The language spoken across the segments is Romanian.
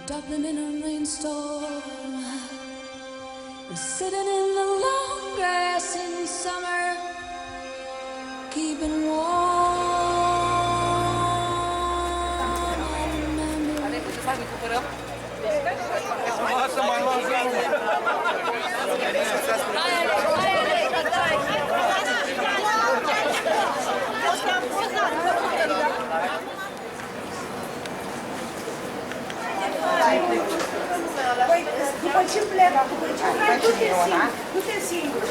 Dublin in a rainstorm, sitting in the long grass in summer, keeping warm. Păi, după ce plecă, du-te singur.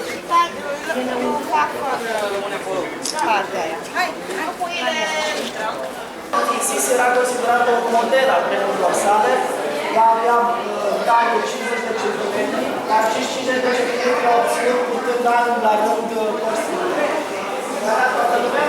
Nu fac partea aia. Hai, Existe era considerată o modelă a trenurilor sale. Ea avea taie 50 de centimetri, dar acești 50 de centimetri au obținut purtând anul la rând părțile. Era toată lumea?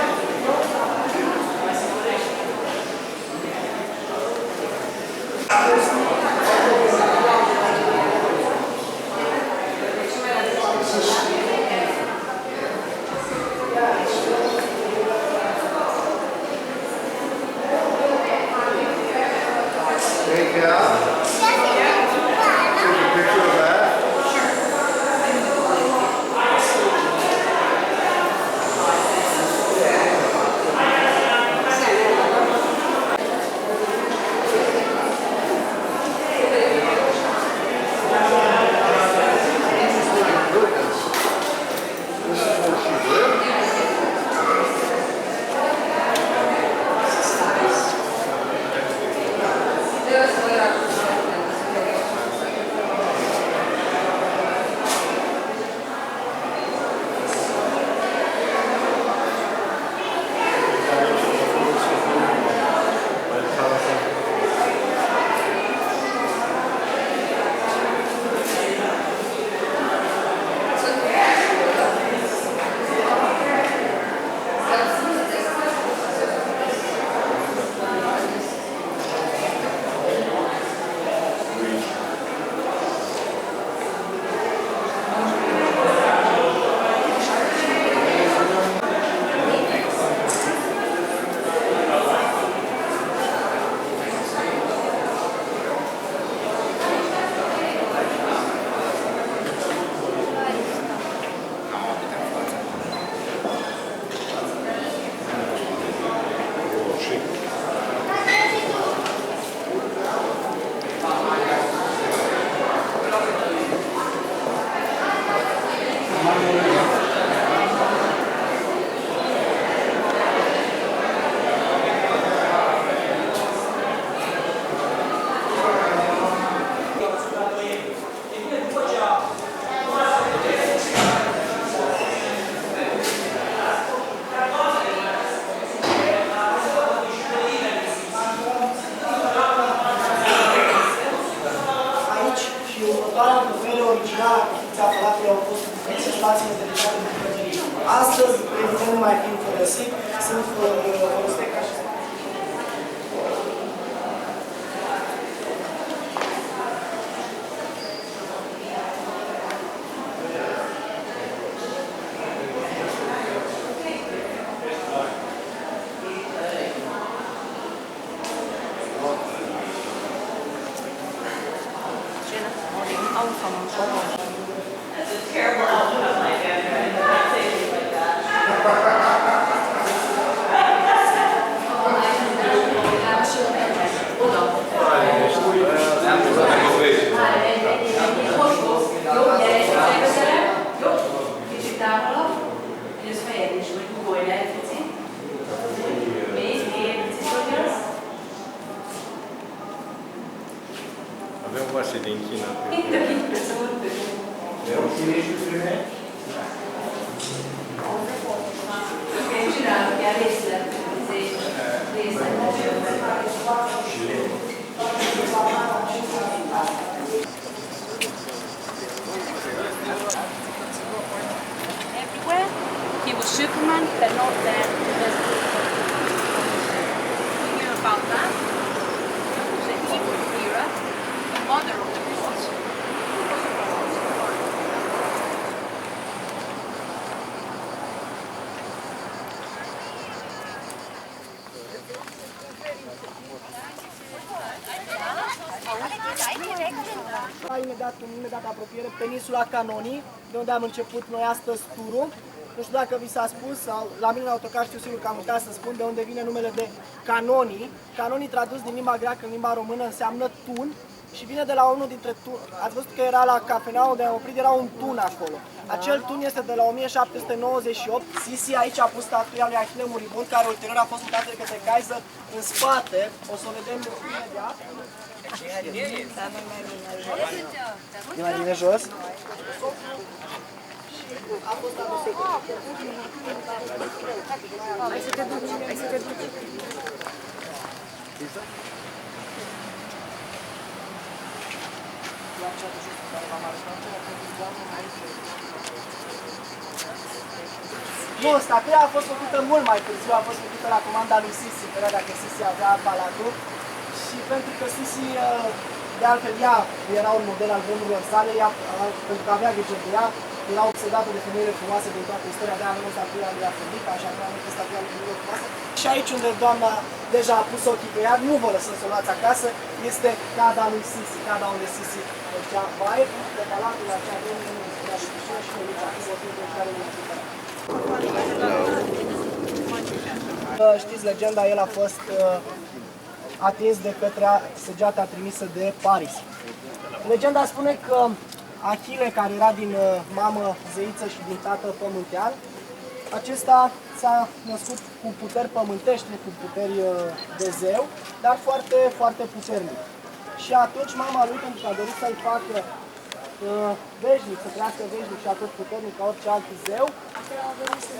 Astăzi, evident, nu mai fiind folosit, sunt folosite ca și Avem vașe din China. Everywhere. He was Superman, but not there. You knew about that? He was an evil hero, the mother of the gods. Thank you. imediat apropiere, peninsula Canonii, de unde am început noi astăzi turul. Nu știu dacă vi s-a spus, sau la mine în autocar știu sigur că am uitat să spun de unde vine numele de Canonii. Canonii tradus din limba greacă în limba română înseamnă tun și vine de la unul dintre tun. Ați văzut că era la cafenea unde am oprit, era un tun acolo. Acel tun este de la 1798. Sisi aici a pus statuia lui Achille Muribund, care ulterior a fost mutată de către Kaiser în spate. O să o vedem imediat. E mai bine jos? A fost adusă. Hai să te duci, hai să te duci. Nu, statuia a fost făcută mult mai târziu, a fost făcută la comanda lui Sisi, în perioada că Sisi avea palatul. Și pentru că Sisi, de altfel, ea era un model al vremurilor sale, ea, pentru că avea grijă de ea, era obsedată de femeile frumoase din toată istoria, de-aia avem statuia lui Afrodita, așa că am avut statuia lui femeile frumoase. Și aici unde doamna deja a pus ochii pe ea, nu vă lăsăm să o luați acasă, este cada lui Sisi, cada unde Sisi făcea baie, de palatul acea de unde nu spunea și piscina și noi aici, acum o fi de care nu spunea. Știți legenda, el a fost atins de către săgeata trimisă de Paris. Legenda spune că Achille, care era din mamă zeiță și din tată pământean, acesta s-a născut cu puteri pământești, nu cu puteri de zeu, dar foarte, foarte puternic. Și atunci mama lui, pentru că a dorit să-l facă veșnic, să trăiască veșnic și atât puternic ca orice alt zeu, a venit să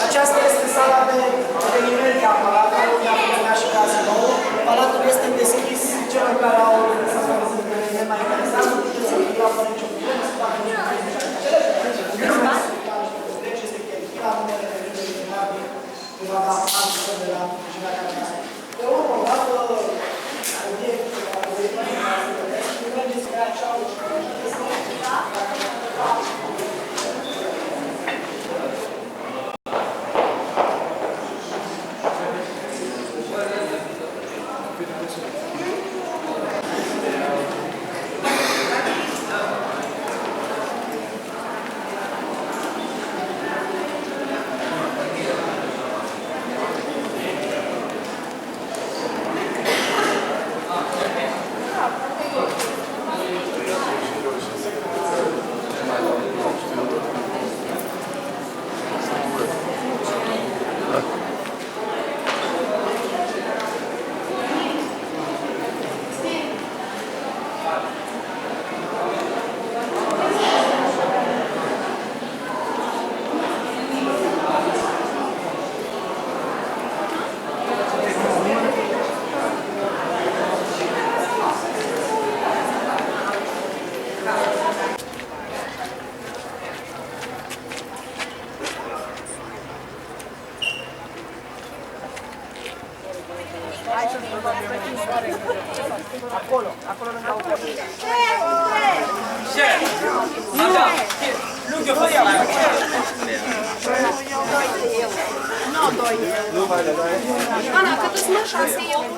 Aceasta este sala de evenimente a Palatului, unde a funcționat și cazinou. Palatul este deschis celor care au lăsat să văzut eveniment mai interesant. Nu puteți să intra fără nicio problemă, să facă nicio problemă. Deci este chestia, numele de evenimente din perioada antică de la Generația Canadă. Pe urmă, odată obiectul la evenimente, mergeți pe acea ușă. Acolo lângă auto. Lângă făia. Nu, 2 euro. Nu mai de 2 euro. Ana, cât îți mă 6 euro?